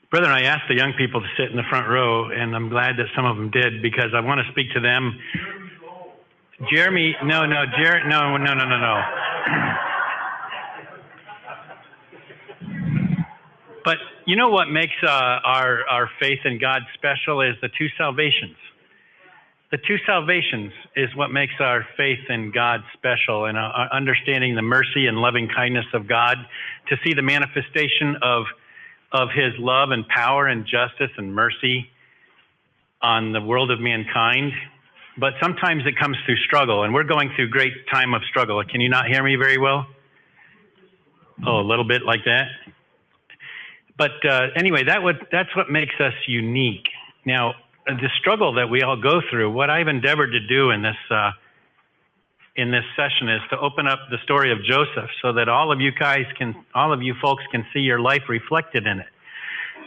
Brethren, I asked the young people to sit in the front row, and I'm glad that some of them did, because I want to speak to them. Jeremy, no. But you know what makes our faith in God special is the two salvations. The two salvations is what makes our faith in God special, and our understanding the mercy and loving kindness of God, to see the manifestation of his love and power and justice and mercy on the world of mankind. But sometimes it comes through struggle, and we're going through a great time of struggle. Can you not hear me very well? Oh, a little bit like that. But anyway, that's what makes us unique. Now, the struggle that we all go through, what I've endeavored to do in this session is to open up the story of Joseph, so that all of you folks can see your life reflected in it.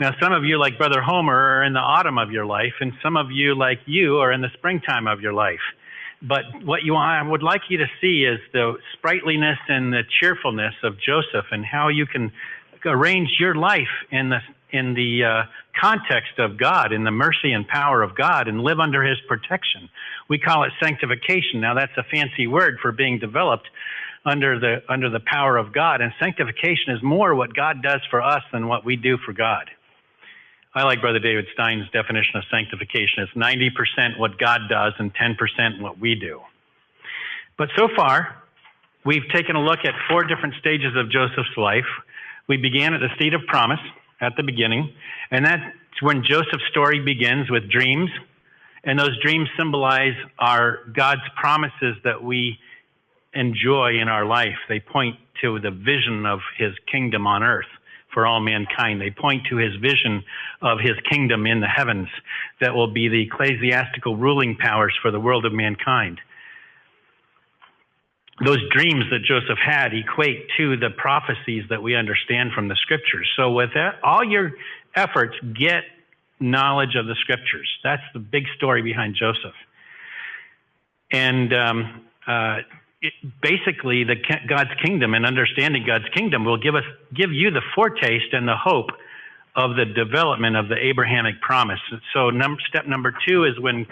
Now, some of you, like Brother Homer, are in the autumn of your life, and some of you, like you, are in the springtime of your life. But what I would like you to see is the sprightliness and the cheerfulness of Joseph, and how you can arrange your life in the context of God, in the mercy and power of God, and live under his protection. We call it sanctification. Now, that's a fancy word for being developed under the power of God. And sanctification is more what God does for us than what we do for God. I like Brother David Stein's definition of sanctification. It's 90% what God does and 10% what we do. But so far, we've taken a look at 4 different stages of Joseph's life. We began at the seed of promise at the beginning, and that's when Joseph's story begins with dreams, and those dreams symbolize God's promises that we enjoy in our life. They point to the vision of his kingdom on earth for all mankind. They point to his vision of his kingdom in the heavens that will be the ecclesiastical ruling powers for the world of mankind. Those dreams that Joseph had equate to the prophecies that we understand from the scriptures. So with that, all your efforts, get knowledge of the scriptures. That's the big story behind Joseph. And basically, God's kingdom and understanding God's kingdom will give you the foretaste and the hope of the development of the Abrahamic promise. So step number 2 is when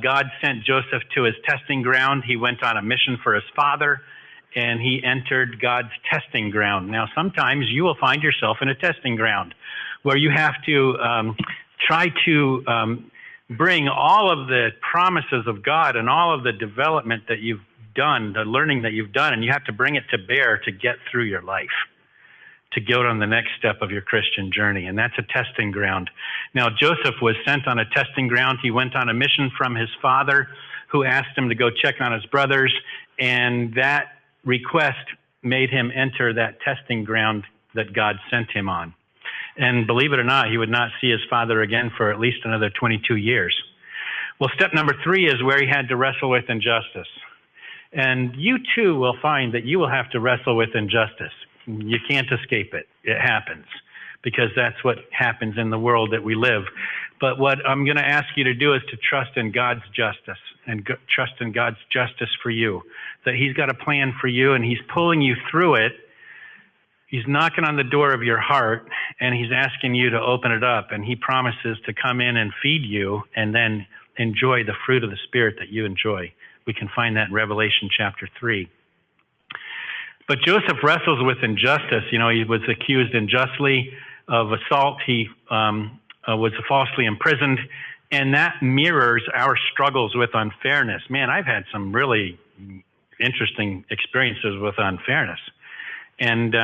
God sent Joseph to his testing ground. He went on a mission for his father, and he entered God's testing ground. Now, sometimes you will find yourself in a testing ground where you have to try to bring all of the promises of God and all of the development that you've done, the learning that you've done, and you have to bring it to bear to get through your life, to go on the next step of your Christian journey. And that's a testing ground. Now, Joseph was sent on a testing ground. He went on a mission from his father, who asked him to go check on his brothers. And that request made him enter that testing ground that God sent him on. And believe it or not, he would not see his father again for at least another 22 years. Well, step number 3 is where he had to wrestle with injustice. And you too will find that you will have to wrestle with injustice. You can't escape it. It happens, because that's what happens in the world that we live. But what I'm going to ask you to do is to trust in God's justice, and trust in God's justice for you, that he's got a plan for you, and he's pulling you through it. He's knocking on the door of your heart, and he's asking you to open it up, and he promises to come in and feed you and then enjoy the fruit of the Spirit that you enjoy. We can find that in Revelation chapter 3. But Joseph wrestles with injustice. You know, he was accused unjustly of assault. He was falsely imprisoned. And that mirrors our struggles with unfairness. Man, I've had some really interesting experiences with unfairness. And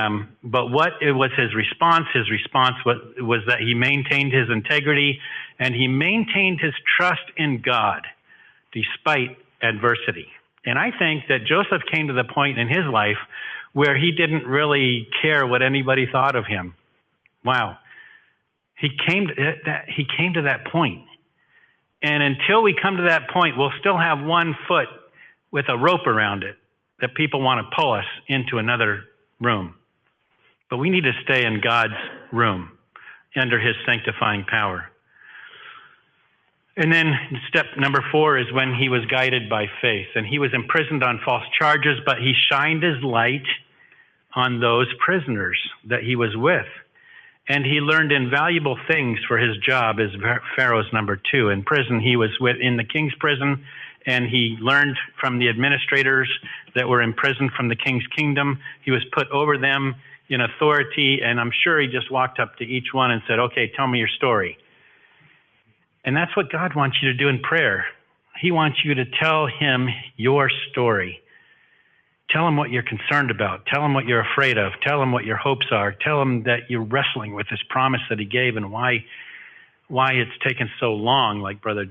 but what it was his response? His response was that he maintained his integrity, and he maintained his trust in God despite adversity. And I think that Joseph came to the point in his life where he didn't really care what anybody thought of him. Wow. He came to that point. And until we come to that point, we'll still have one foot with a rope around it that people want to pull us into another room. But we need to stay in God's room under his sanctifying power. And then step number 4 is when he was guided by faith. And he was imprisoned on false charges, but he shined his light on those prisoners that he was with. And he learned invaluable things for his job as Pharaoh's number 2. In prison, he was in the king's prison, and he learned from the administrators that were in prison from the king's kingdom. He was put over them in authority, and I'm sure he just walked up to each one and said, okay, tell me your story. And that's what God wants you to do in prayer. He wants you to tell him your story. Tell him what you're concerned about. Tell him what you're afraid of. Tell him what your hopes are. Tell him that you're wrestling with this promise that he gave and why it's taken so long, like Brother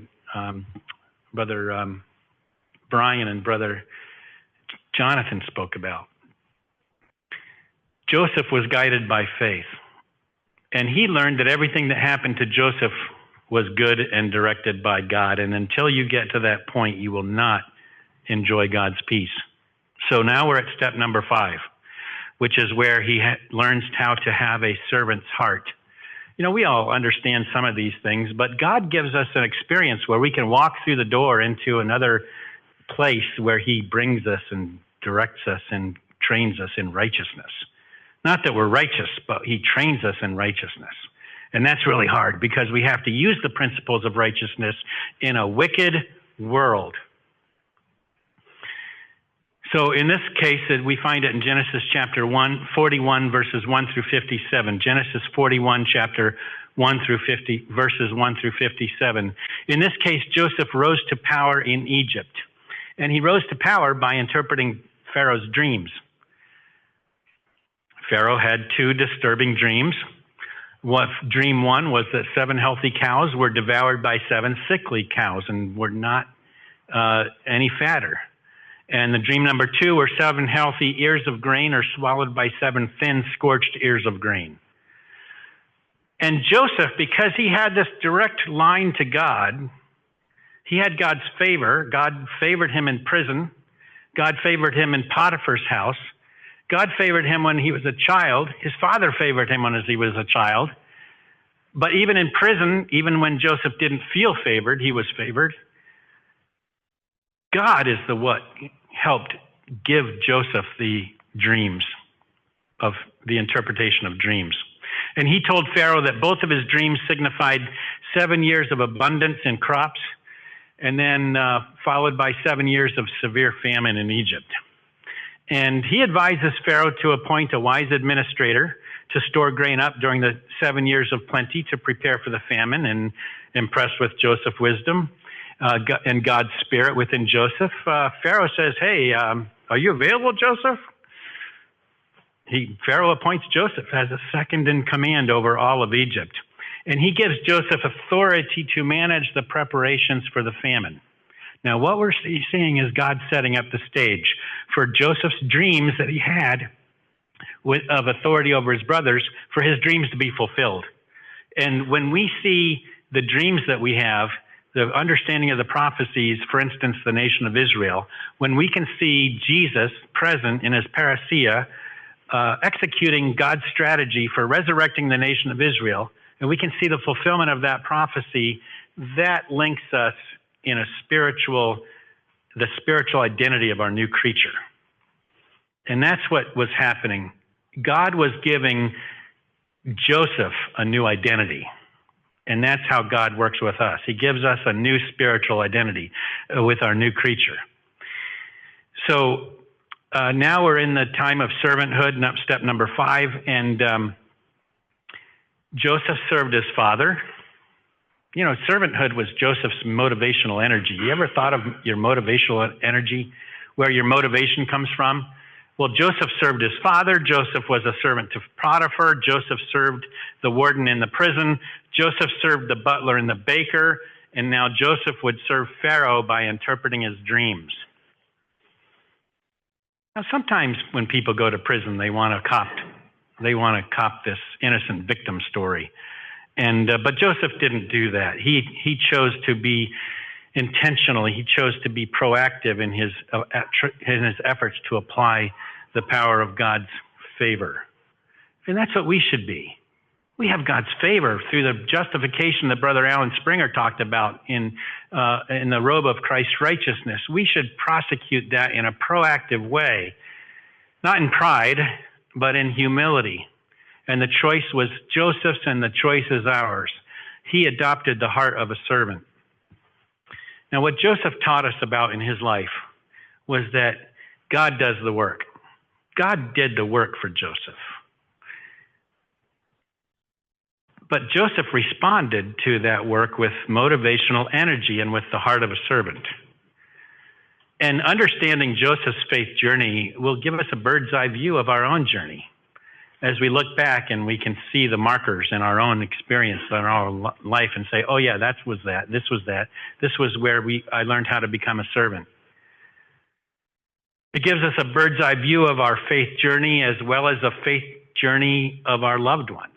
Brian and Brother Jonathan spoke about. Joseph was guided by faith, and he learned that everything that happened to Joseph was good and directed by God. And until you get to that point, you will not enjoy God's peace. So now we're at step number 5, which is where he learns how to have a servant's heart. You know, we all understand some of these things, but God gives us an experience where we can walk through the door into another place where he brings us and directs us and trains us in righteousness. Not that we're righteous, but he trains us in righteousness. And that's really hard because we have to use the principles of righteousness in a wicked world. So in this case, we find it in Genesis chapter 41, verses 1 through 57. Genesis 41, chapter 1 through 50, verses 1 through 57. In this case, Joseph rose to power in Egypt. And he rose to power by interpreting Pharaoh's dreams. Pharaoh had 2 disturbing dreams. Dream 1 was that 7 healthy cows were devoured by 7 sickly cows and were not any fatter. And the dream number 2 were 7 healthy ears of grain are swallowed by 7 thin, scorched ears of grain. And Joseph, because he had this direct line to God, he had God's favor. God favored him in prison. God favored him in Potiphar's house. God favored him when he was a child. His father favored him when he was a child. But even in prison, even when Joseph didn't feel favored, he was favored. God is what helped give Joseph the dreams of the interpretation of dreams. And he told Pharaoh that both of his dreams signified 7 years of abundance in crops and then followed by 7 years of severe famine in Egypt. And he advises Pharaoh to appoint a wise administrator to store grain up during the 7 years of plenty to prepare for the famine. And impressed with Joseph's wisdom and God's spirit within Joseph, Pharaoh says, hey, are you available, Joseph? Pharaoh appoints Joseph as a second in command over all of Egypt. And he gives Joseph authority to manage the preparations for the famine. Now, what we're seeing is God setting up the stage for Joseph's dreams that he had of authority over his brothers, for his dreams to be fulfilled. And when we see the dreams that we have, the understanding of the prophecies, for instance, the nation of Israel, when we can see Jesus present in his parousia, executing God's strategy for resurrecting the nation of Israel, and we can see the fulfillment of that prophecy, that links us in the spiritual identity of our new creature. And that's what was happening. God was giving Joseph a new identity. And that's how God works with us. He gives us a new spiritual identity with our new creature. So now we're in the time of servanthood, step number 5. And Joseph served his father. You know, servanthood was Joseph's motivational energy. You ever thought of your motivational energy, where your motivation comes from? Well, Joseph served his father. Joseph was a servant to Potiphar. Joseph served the warden in the prison. Joseph served the butler and the baker. And now Joseph would serve Pharaoh by interpreting his dreams. Now, sometimes when people go to prison, they want to cop this innocent victim story. But Joseph didn't do that. He chose to be intentional. He chose to be proactive in his efforts to apply the power of God's favor. And that's what we should be. We have God's favor through the justification that Brother Alan Springer talked about in the robe of Christ's righteousness. We should prosecute that in a proactive way, not in pride, but in humility. And the choice was Joseph's and the choice is ours. He adopted the heart of a servant. Now, what Joseph taught us about in his life was that God does the work. God did the work for Joseph. But Joseph responded to that work with motivational energy and with the heart of a servant. And understanding Joseph's faith journey will give us a bird's eye view of our own journey as we look back and we can see the markers in our own experience in our life and say, oh yeah, that was that. This was that. This was where I learned how to become a servant. It gives us a bird's eye view of our faith journey as well as a faith journey of our loved ones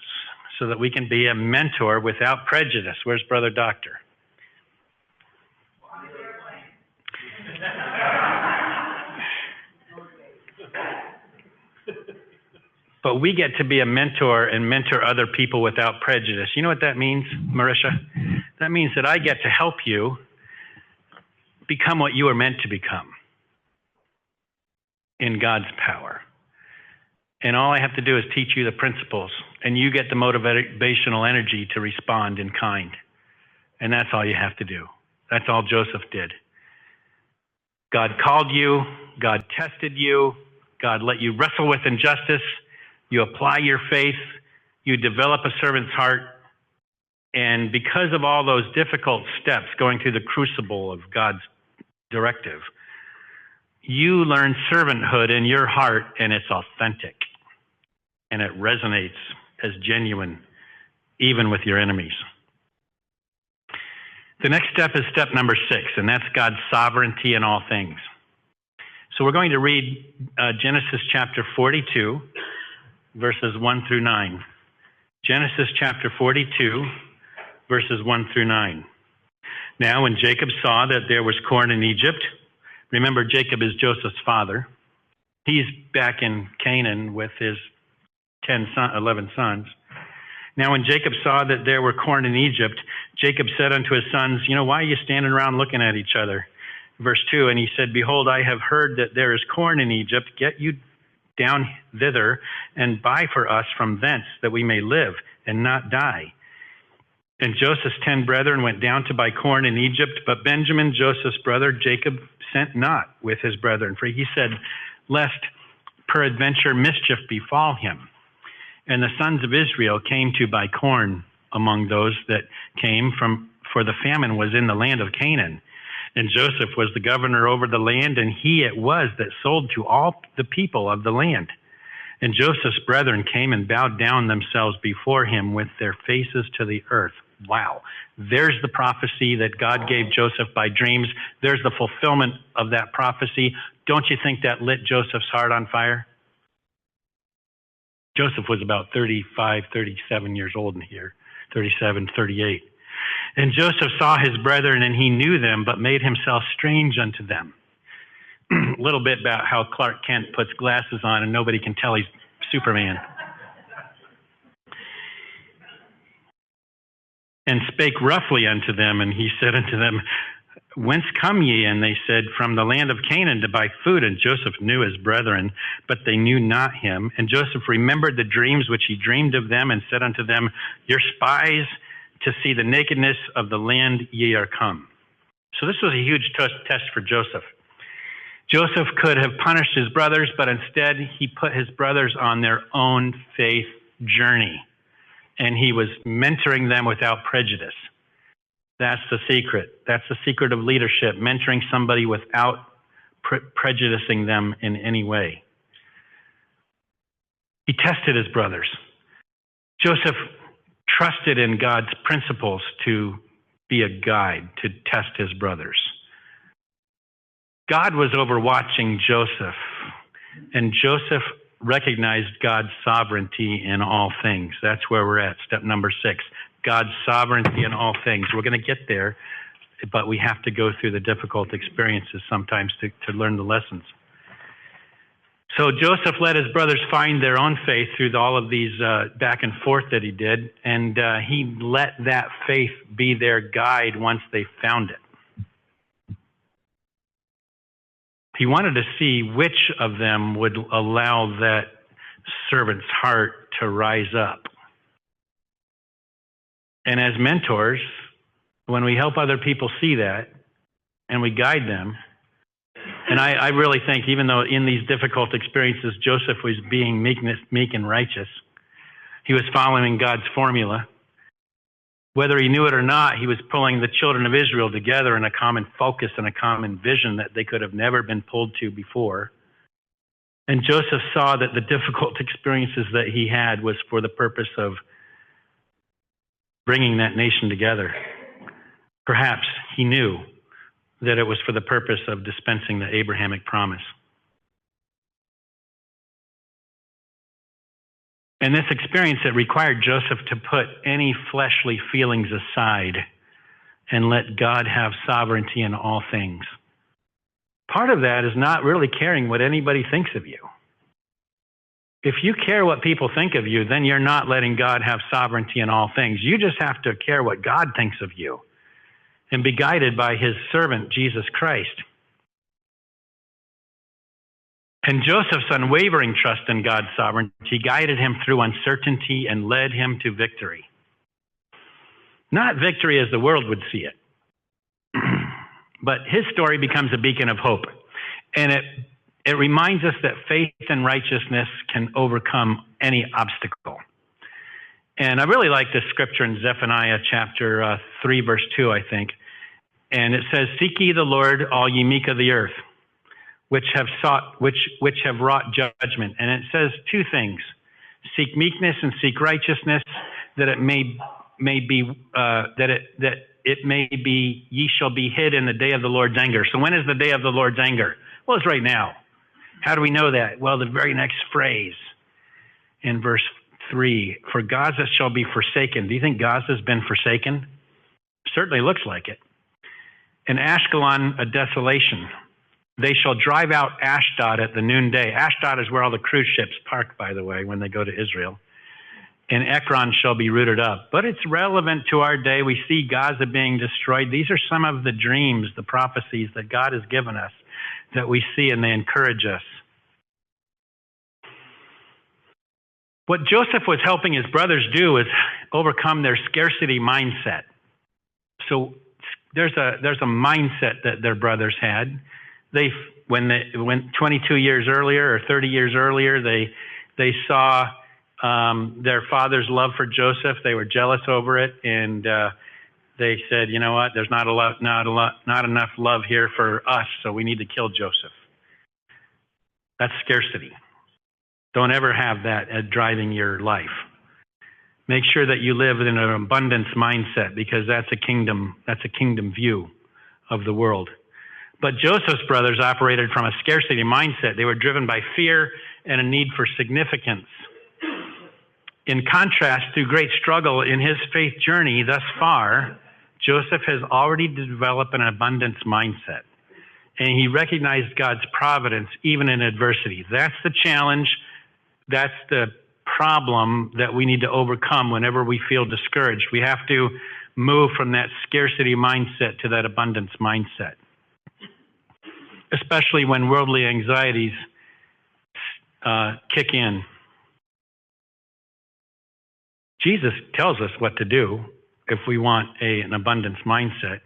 so that we can be a mentor without prejudice. Where's Brother Doctor? But we get to be a mentor and mentor other people without prejudice. You know what that means, Marisha? That means that I get to help you become what you are meant to become in God's power. And all I have to do is teach you the principles, and you get the motivational energy to respond in kind. And that's all you have to do. That's all Joseph did. God called you. God tested you. God let you wrestle with injustice. You apply your faith. You develop a servant's heart. And because of all those difficult steps going through the crucible of God's directive, you learn servanthood in your heart, and it's authentic. And it resonates as genuine, even with your enemies. The next step is step number 6, and that's God's sovereignty in all things. So we're going to read Genesis chapter 42, verses 1 through 9. Genesis chapter 42, verses 1 through 9. Now, when Jacob saw that there was corn in Egypt, remember Jacob is Joseph's father. He's back in Canaan with his 11 sons. Now, when Jacob saw that there were corn in Egypt, Jacob said unto his sons, why are you standing around looking at each other? Verse 2, and he said, behold, I have heard that there is corn in Egypt. Get you down thither and buy for us from thence, that we may live and not die. And Joseph's 10 brethren went down to buy corn in Egypt, but Benjamin, Joseph's brother, Jacob, sent not with his brethren, for he said, lest peradventure mischief befall him. And the sons of Israel came to buy corn among those that came from, for the famine was in the land of Canaan. And Joseph was the governor over the land, and he it was that sold to all the people of the land. And Joseph's brethren came and bowed down themselves before him with their faces to the earth. Wow. There's the prophecy that God gave Joseph by dreams. There's the fulfillment of that prophecy. Don't you think that lit Joseph's heart on fire? Joseph was about 35, 37 years old in here, 37, 38. And Joseph saw his brethren, and he knew them, but made himself strange unto them. A little bit about how Clark Kent puts glasses on, and nobody can tell he's Superman. And spake roughly unto them, and he said unto them, whence come ye? And they said, from the land of Canaan to buy food. And Joseph knew his brethren, but they knew not him. And Joseph remembered the dreams which he dreamed of them, and said unto them, your spies, to see the nakedness of the land ye are come. So this was a huge test for Joseph. Joseph could have punished his brothers, but instead he put his brothers on their own faith journey. And he was mentoring them without prejudice. That's the secret. That's the secret of leadership, mentoring somebody without prejudicing them in any way. He tested his brothers. Joseph trusted in God's principles to be a guide, to test his brothers. God was overwatching Joseph, and Joseph recognized God's sovereignty in all things. That's where we're at, step number 6. God's sovereignty in all things. We're going to get there, but we have to go through the difficult experiences sometimes to learn the lessons. So Joseph let his brothers find their own faith through all of these back and forth that he did, and he let that faith be their guide once they found it. He wanted to see which of them would allow that servant's heart to rise up. And as mentors, when we help other people see that and we guide them, and I really think even though in these difficult experiences, Joseph was being meek and righteous, he was following God's formula. Whether he knew it or not, he was pulling the children of Israel together in a common focus and a common vision that they could have never been pulled to before. And Joseph saw that the difficult experiences that he had was for the purpose of bringing that nation together. Perhaps he knew that it was for the purpose of dispensing the Abrahamic promise. In this experience, it required Joseph to put any fleshly feelings aside and let God have sovereignty in all things. Part of that is not really caring what anybody thinks of you. If you care what people think of you, then you're not letting God have sovereignty in all things. You just have to care what God thinks of you and be guided by his servant, Jesus Christ. And Joseph's unwavering trust in God's sovereignty guided him through uncertainty and led him to victory. Not victory as the world would see it, but his story becomes a beacon of hope. And it reminds us that faith and righteousness can overcome any obstacle. And I really like this scripture in Zephaniah chapter 3, verse 2, I think. And it says, "Seek ye the Lord, all ye meek of the earth, which have wrought judgment." And it says two things: seek meekness and seek righteousness, that it may be ye shall be hid in the day of the Lord's anger. So when is the day of the Lord's anger? Well, it's right now. How do we know that? Well, the very next phrase in verse 3, "For Gaza shall be forsaken." Do you think Gaza's been forsaken? Certainly looks like it. "And Ashkelon a desolation. They shall drive out Ashdod at the noonday." Ashdod is where all the cruise ships park, by the way, when they go to Israel. "And Ekron shall be rooted up." But it's relevant to our day. We see Gaza being destroyed. These are some of the dreams, the prophecies that God has given us that we see, and they encourage us. What Joseph was helping his brothers do is overcome their scarcity mindset. So there's a mindset that their brothers had. When 22 years earlier or 30 years earlier, they saw their father's love for Joseph. They were jealous over it, and they said, "You know what? There's not enough love here for us, so we need to kill Joseph." That's scarcity. Don't ever have that as driving your life. Make sure that you live in an abundance mindset, because that's a kingdom view of the world. But Joseph's brothers operated from a scarcity mindset. They were driven by fear and a need for significance. In contrast, through great struggle in his faith journey thus far, Joseph has already developed an abundance mindset. And he recognized God's providence even in adversity. That's the challenge. That's the problem that we need to overcome whenever we feel discouraged. We have to move from that scarcity mindset to that abundance mindset, especially when worldly anxieties kick in. Jesus tells us what to do if we want an abundance mindset.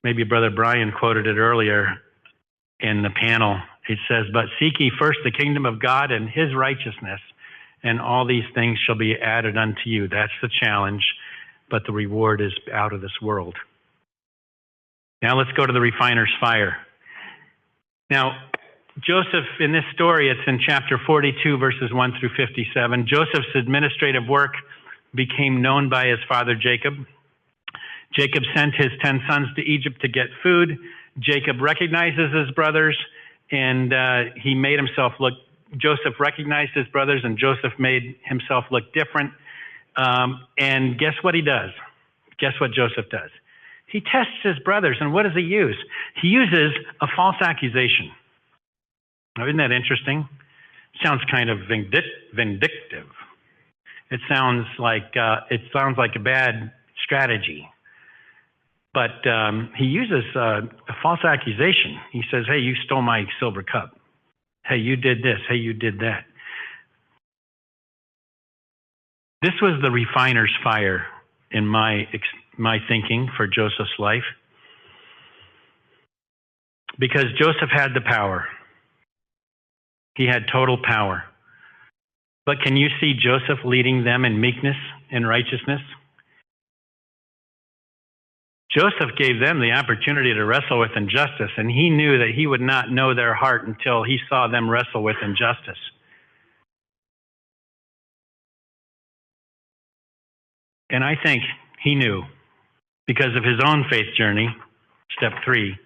Maybe Brother Brian quoted it earlier in the panel. It says, "But seek ye first the kingdom of God and his righteousness, and all these things shall be added unto you." That's the challenge, but the reward is out of this world. Now let's go to the refiner's fire. Now, Joseph, in this story, it's in chapter 42, verses 1 through 57. Joseph's administrative work became known by his father Jacob. Jacob sent his 10 sons to Egypt to get food. Jacob recognizes his brothers, and Joseph recognized his brothers, and Joseph made himself look different. And guess what he does? Guess what Joseph does? He tests his brothers, and what does he use? He uses a false accusation. Now, isn't that interesting? Sounds kind of vindictive. It sounds like a bad strategy. But he uses a false accusation. He says, "Hey, you stole my silver cup. Hey, you did this. Hey, you did that." This was the refiner's fire in my thinking for Joseph's life, because Joseph had the power. He had total power. But can you see Joseph leading them in meekness and righteousness? Joseph gave them the opportunity to wrestle with injustice, and he knew that he would not know their heart until he saw them wrestle with injustice. And I think he knew, because of his own faith journey, step 3,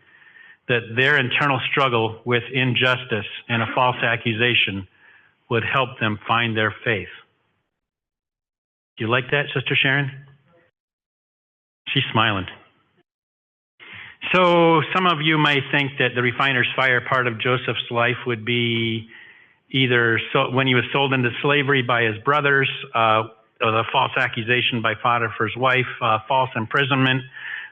that their internal struggle with injustice and a false accusation would help them find their faith. You like that, Sister Sharon? She's smiling. So some of you may think that the refiner's fire part of Joseph's life would be either when he was sold into slavery by his brothers, or the false accusation by Potiphar's wife, false imprisonment,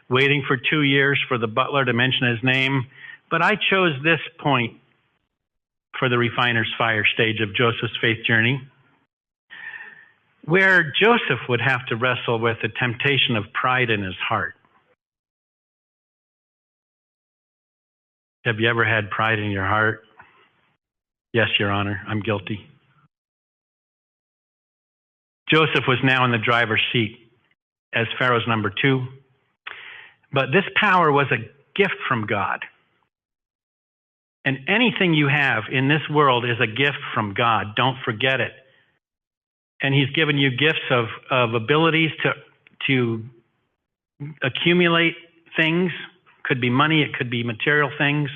waiting for 2 years for the butler to mention his name. But I chose this point for the refiner's fire stage of Joseph's faith journey, where Joseph would have to wrestle with the temptation of pride in his heart. Have you ever had pride in your heart? Yes, Your Honor, I'm guilty. Joseph was now in the driver's seat as Pharaoh's number 2. But this power was a gift from God. And anything you have in this world is a gift from God. Don't forget it. And he's given you gifts of abilities to accumulate things. Could be money, it could be material things.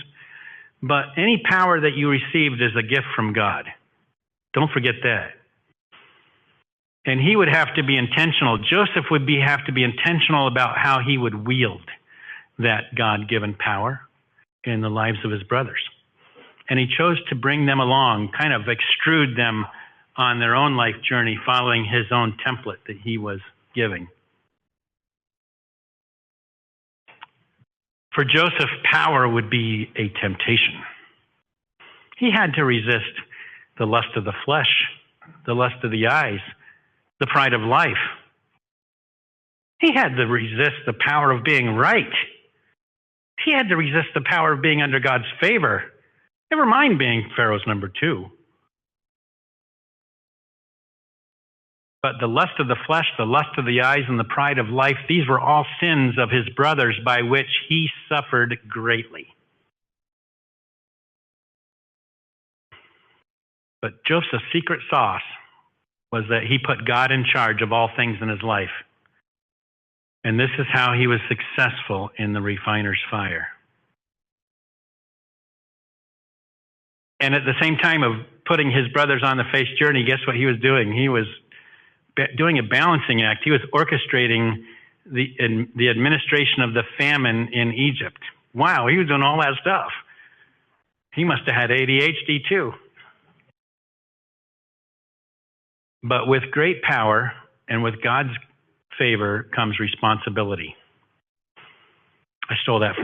But any power that you received is a gift from God. Don't forget that. And he would have to be intentional. Joseph would have to be intentional about how he would wield that God-given power in the lives of his brothers. And he chose to bring them along, kind of extrude them on their own life journey, following his own template that he was giving. For Joseph, power would be a temptation. He had to resist the lust of the flesh, the lust of the eyes, the pride of life. He had to resist the power of being right. He had to resist the power of being under God's favor. Never mind being Pharaoh's number 2. But the lust of the flesh, the lust of the eyes, and the pride of life, these were all sins of his brothers by which he suffered greatly. But Joseph's secret sauce was that he put God in charge of all things in his life. And this is how he was successful in the refiner's fire. And at the same time of putting his brothers on the faith journey, guess what he was doing? He was doing a balancing act. He was orchestrating the administration of the famine in Egypt. Wow, he was doing all that stuff. He must have had ADHD too. But with great power and with God's favor comes responsibility. I stole that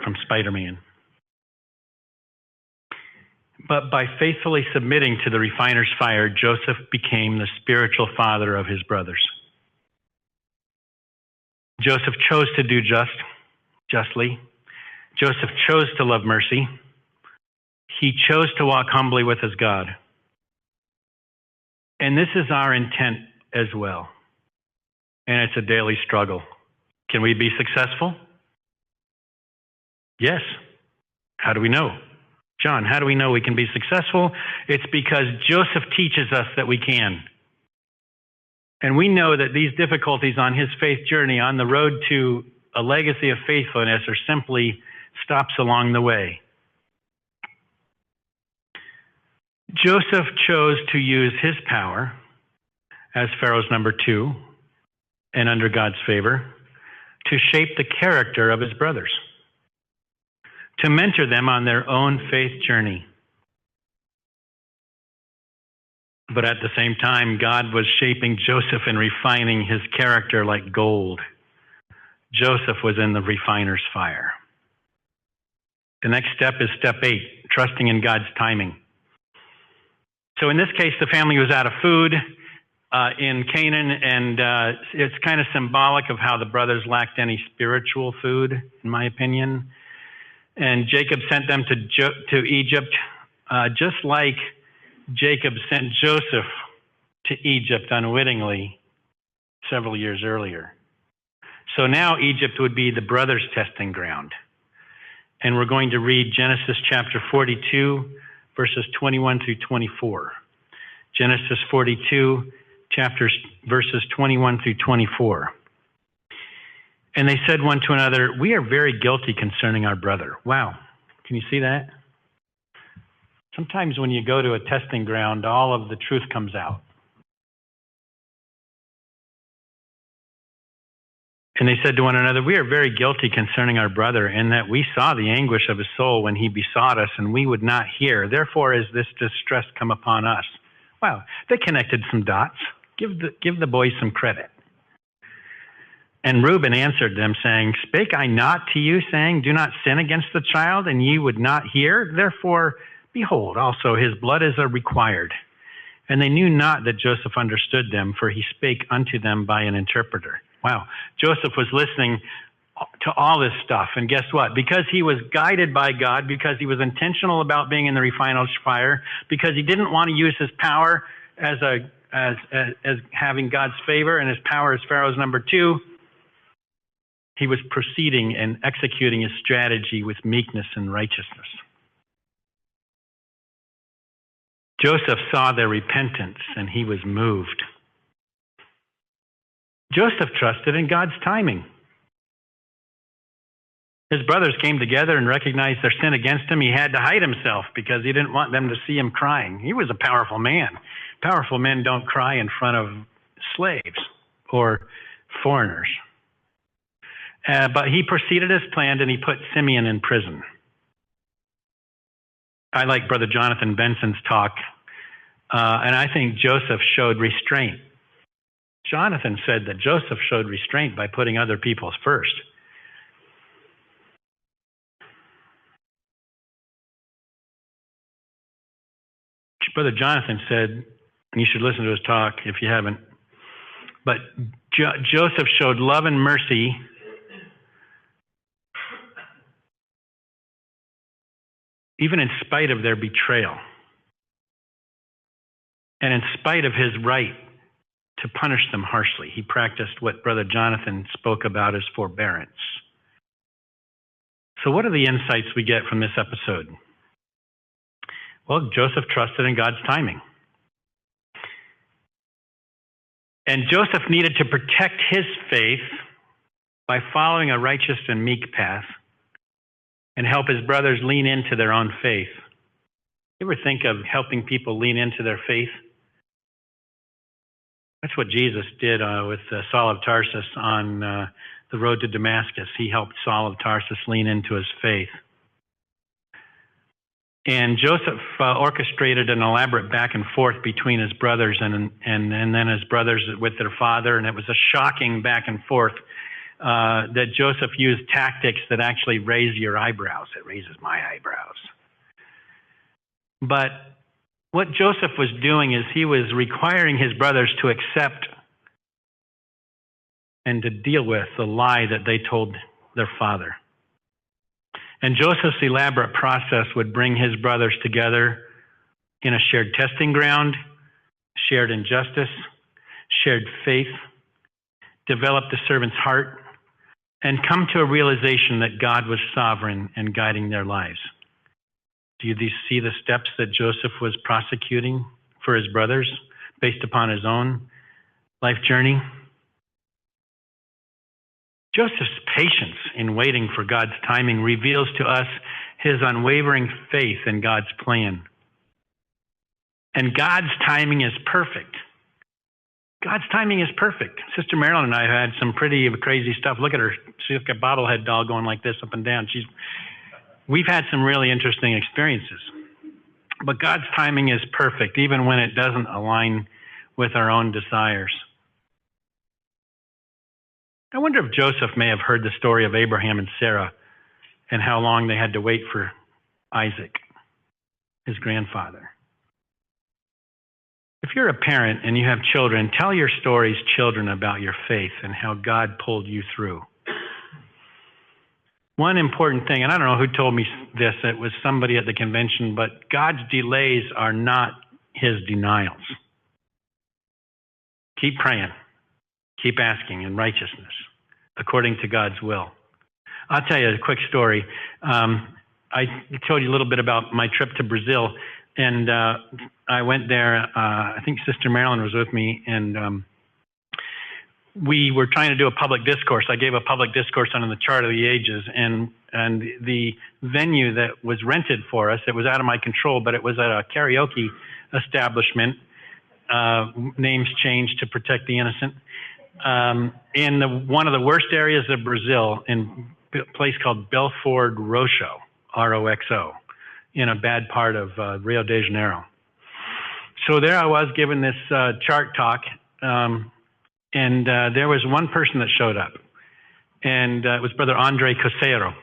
from Spider-Man. But by faithfully submitting to the refiner's fire, Joseph became the spiritual father of his brothers. Joseph chose to do justly. Joseph chose to love mercy. He chose to walk humbly with his God. And this is our intent as well. And it's a daily struggle. Can we be successful? Yes. How do we know? John, how do we know we can be successful? It's because Joseph teaches us that we can. And we know that these difficulties on his faith journey, on the road to a legacy of faithfulness, are simply stops along the way. Joseph chose to use his power as Pharaoh's number 2 and under God's favor to shape the character of his brothers, to mentor them on their own faith journey. But at the same time, God was shaping Joseph and refining his character like gold. Joseph was in the refiner's fire. The next step is step 8, trusting in God's timing. So in this case, the family was out of food. in Canaan, and it's kind of symbolic of how the brothers lacked any spiritual food, in my opinion. And Jacob sent them to Egypt, just like Jacob sent Joseph to Egypt unwittingly several years earlier. So now Egypt would be the brothers' testing ground. And we're going to read Genesis chapter 42, verses 21 through 24. Genesis 42, verses 21 through 24. And they said one to another, "We are very guilty concerning our brother." Wow. Can you see that? Sometimes when you go to a testing ground, all of the truth comes out. And they said to one another, "We are very guilty concerning our brother, in that we saw the anguish of his soul when he besought us, and we would not hear. Therefore is this distress come upon us." Wow, they connected some dots. Give the boys some credit. And Reuben answered them, saying, "Spake I not to you, saying, do not sin against the child, and ye would not hear? Therefore, behold, also his blood is required." And they knew not that Joseph understood them, for he spake unto them by an interpreter. Wow, Joseph was listening to all this stuff. And guess what? Because he was guided by God, because he was intentional about being in the refiner's fire, because he didn't want to use his power as having God's favor and his power as Pharaoh's number two, he was proceeding and executing his strategy with meekness and righteousness. Joseph saw their repentance and he was moved. Joseph trusted in God's timing. His brothers came together and recognized their sin against him. He had to hide himself because he didn't want them to see him crying. He was a powerful man. Powerful men don't cry in front of slaves or foreigners. But he proceeded as planned, and he put Simeon in prison. I like Brother Jonathan Benson's talk, and I think Joseph showed restraint. Jonathan said that Joseph showed restraint by putting other people's first. Brother Jonathan said, and you should listen to his talk if you haven't, but Joseph showed love and mercy even in spite of their betrayal, and in spite of his right to punish them harshly. He practiced what Brother Jonathan spoke about as forbearance. So what are the insights we get from this episode? Well, Joseph trusted in God's timing. And Joseph needed to protect his faith by following a righteous and meek path and help his brothers lean into their own faith. You ever think of helping people lean into their faith? That's what Jesus did with Saul of Tarsus on the road to Damascus. He helped Saul of Tarsus lean into his faith. And Joseph orchestrated an elaborate back and forth between his brothers and then his brothers with their father. And it was a shocking back and forth that Joseph used tactics that actually raise your eyebrows. It raises my eyebrows. But what Joseph was doing is he was requiring his brothers to accept and to deal with the lie that they told their father. And Joseph's elaborate process would bring his brothers together in a shared testing ground, shared injustice, shared faith, develop the servant's heart, and come to a realization that God was sovereign and guiding their lives. Do you see the steps that Joseph was prosecuting for his brothers based upon his own life journey? Joseph's patience in waiting for God's timing reveals to us his unwavering faith in God's plan. And God's timing is perfect. God's timing is perfect. Sister Marilyn and I have had some pretty crazy stuff. Look at her. She's like a bobblehead doll going like this up and down. We've had some really interesting experiences. But God's timing is perfect, even when it doesn't align with our own desires. I wonder if Joseph may have heard the story of Abraham and Sarah and how long they had to wait for Isaac, his grandfather. If you're a parent and you have children, tell your stories, children, about your faith and how God pulled you through. One important thing, and I don't know who told me this, it was somebody at the convention, but God's delays are not his denials. Keep praying. Keep asking in righteousness, according to God's will. I'll tell you a quick story. I told you a little bit about my trip to Brazil, and I went there. I think Sister Marilyn was with me, and we were trying to do a public discourse. I gave a public discourse on the Chart of the Ages, and the venue that was rented for us, it was out of my control, but it was at a karaoke establishment, names changed to protect the innocent, in one of the worst areas of Brazil, in a place called Belford Roxo, R-O-X-O, in a bad part of Rio de Janeiro. So there I was giving this chart talk, and there was one person that showed up, and it was Brother Andre Cosero.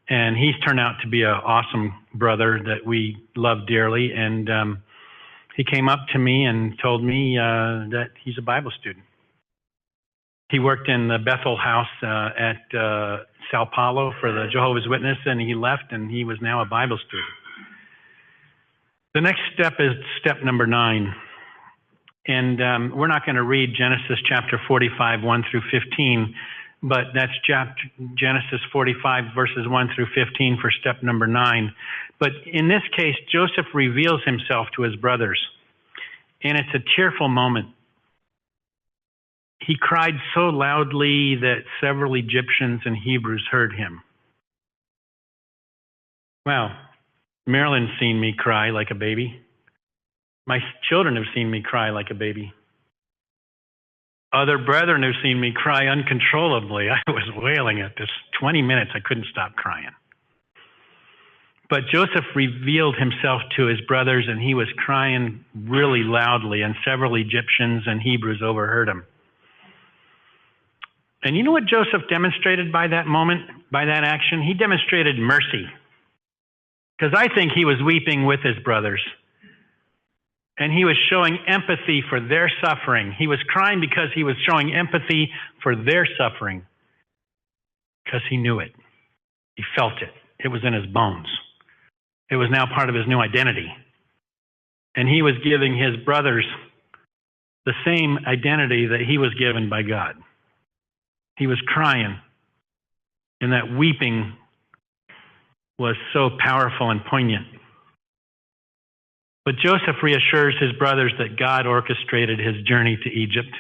And he's turned out to be an awesome brother that we love dearly. And he came up to me and told me that he's a Bible student. He worked in the Bethel House at Sao Paulo for the Jehovah's Witness, and he left, and he was now a Bible student. The next step is step number 9. And we're not going to read Genesis chapter 45, 1 through 15, but that's Genesis 45, verses 1 through 15 for step number 9. But in this case, Joseph reveals himself to his brothers, and it's a tearful moment. He cried so loudly that several Egyptians and Hebrews heard him. Wow, Marilyn's seen me cry like a baby. My children have seen me cry like a baby. Other brethren have seen me cry uncontrollably. I was wailing at this. 20 minutes, I couldn't stop crying. But Joseph revealed himself to his brothers, and he was crying really loudly, and several Egyptians and Hebrews overheard him. And you know what Joseph demonstrated by that moment, by that action? He demonstrated mercy. Because I think he was weeping with his brothers. And he was showing empathy for their suffering. He was crying because he was showing empathy for their suffering. Because he knew it. He felt it. It was in his bones. It was now part of his new identity. And he was giving his brothers the same identity that he was given by God. He was crying. And that weeping was so powerful and poignant. But Joseph reassures his brothers that God orchestrated his journey to Egypt.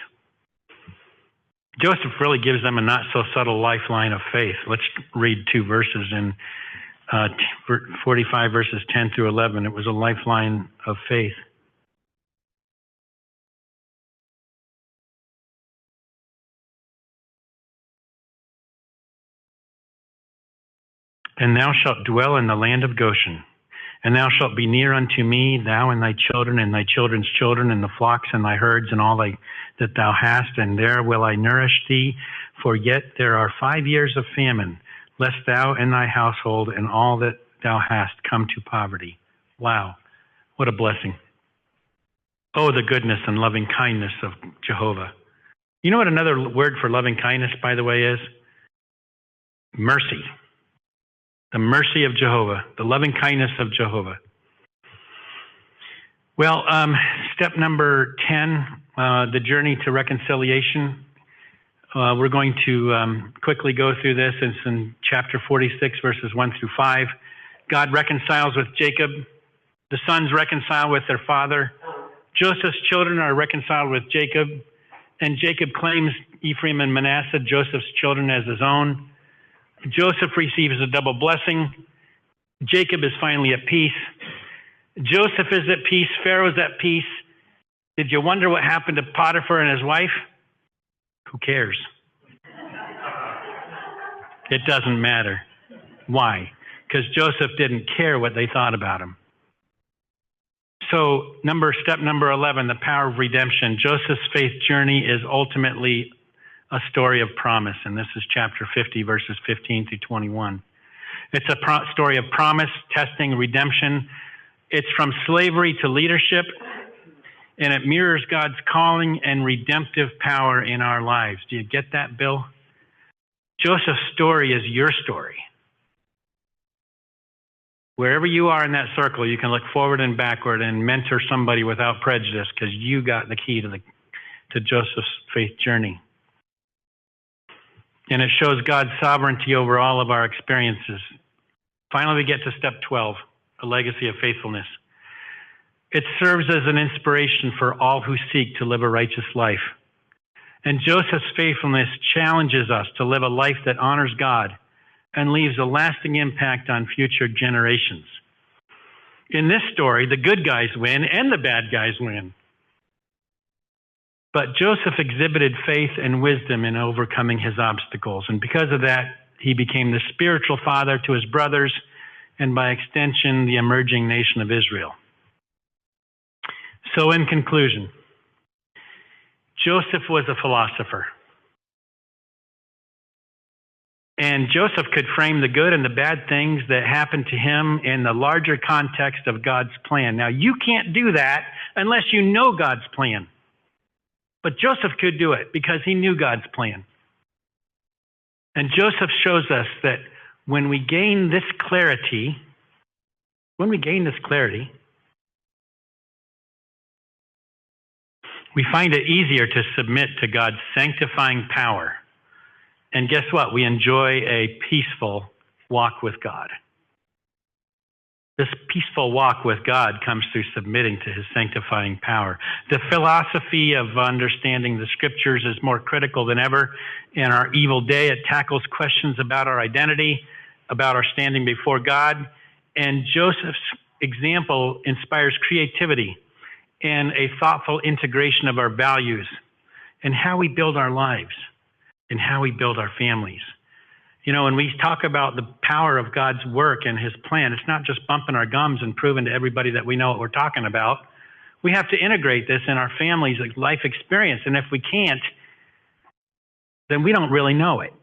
Joseph really gives them a not-so-subtle lifeline of faith. Let's read 2 verses in 45 verses 10 through 11. It was a lifeline of faith. And thou shalt dwell in the land of Goshen. And thou shalt be near unto me, thou and thy children and thy children's children, and the flocks and thy herds and all that thou hast, and there will I nourish thee. For yet there are 5 years of famine, lest thou and thy household and all that thou hast come to poverty. Wow, what a blessing. Oh, the goodness and loving kindness of Jehovah. You know what another word for loving kindness, by the way, is? Mercy. The mercy of Jehovah, the loving kindness of Jehovah. Well, step number 10, the journey to reconciliation. We're going to quickly go through this. It's in chapter 46, verses 1 through 5. God reconciles with Jacob. The sons reconcile with their father. Joseph's children are reconciled with Jacob. And Jacob claims Ephraim and Manasseh, Joseph's children, as his own. Joseph receives a double blessing. Jacob is finally at peace. Joseph is at peace. Pharaoh's at peace. Did you wonder what happened to Potiphar and his wife? Who cares? It doesn't matter. Why? Because Joseph didn't care what they thought about him. So step number 11, the power of redemption. Joseph's faith journey is ultimately a story of promise, and this is chapter 50, verses 15 through 21. It's a story of promise, testing, redemption. It's from slavery to leadership. and it mirrors God's calling and redemptive power in our lives. Do you get that, Bill? Joseph's story is your story. Wherever you are in that circle, you can look forward and backward and mentor somebody without prejudice because you got the key to Joseph's faith journey. And it shows God's sovereignty over all of our experiences. Finally, we get to step 12, a legacy of faithfulness. It serves as an inspiration for all who seek to live a righteous life. And Joseph's faithfulness challenges us to live a life that honors God and leaves a lasting impact on future generations. In this story, the good guys win and the bad guys win. But Joseph exhibited faith and wisdom in overcoming his obstacles. And because of that, he became the spiritual father to his brothers and by extension, the emerging nation of Israel. So in conclusion, Joseph was a philosopher. And Joseph could frame the good and the bad things that happened to him in the larger context of God's plan. Now, you can't do that unless you know God's plan. But Joseph could do it because he knew God's plan. And Joseph shows us that when we gain this clarity, we find it easier to submit to God's sanctifying power. And guess what? We enjoy a peaceful walk with God. This peaceful walk with God comes through submitting to his sanctifying power. The philosophy of understanding the scriptures is more critical than ever in our evil day. It tackles questions about our identity, about our standing before God. And Joseph's example inspires creativity and a thoughtful integration of our values and how we build our lives and how we build our families. You know, when we talk about the power of God's work and his plan, it's not just bumping our gums and proving to everybody that we know what we're talking about. We have to integrate this in our family's life experience. And if we can't, then we don't really know it.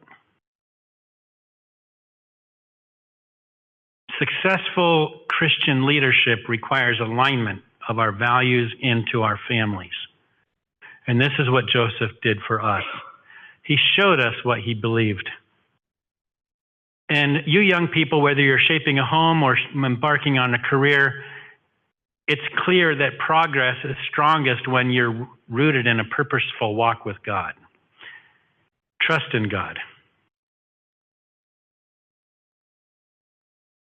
Successful Christian leadership requires alignment of our values into our families. And this is what Joseph did for us. He showed us what he believed. And you young people, whether you're shaping a home or embarking on a career, it's clear that progress is strongest when you're rooted in a purposeful walk with God. Trust in God.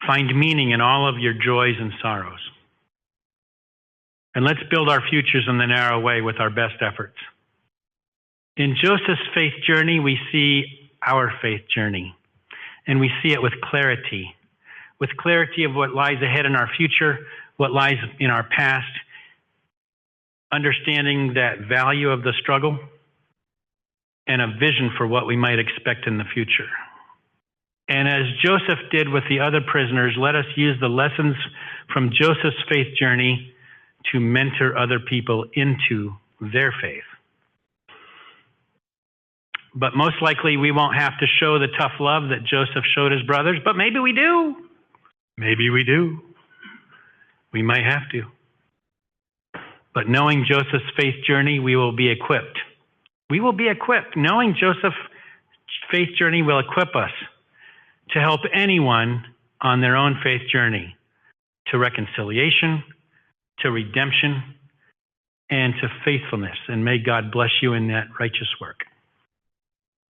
Find meaning in all of your joys and sorrows. And let's build our futures in the narrow way with our best efforts. In Joseph's faith journey, we see our faith journey. And we see it with clarity of what lies ahead in our future, what lies in our past, understanding that value of the struggle, and a vision for what we might expect in the future. And as Joseph did with the other prisoners, let us use the lessons from Joseph's faith journey to mentor other people into their faith. But most likely we won't have to show the tough love that Joseph showed his brothers, but maybe we do. Maybe we do. We might have to. But knowing Joseph's faith journey, we will be equipped. We will be equipped. Knowing Joseph's faith journey will equip us to help anyone on their own faith journey to reconciliation, to redemption, and to faithfulness. And may God bless you in that righteous work.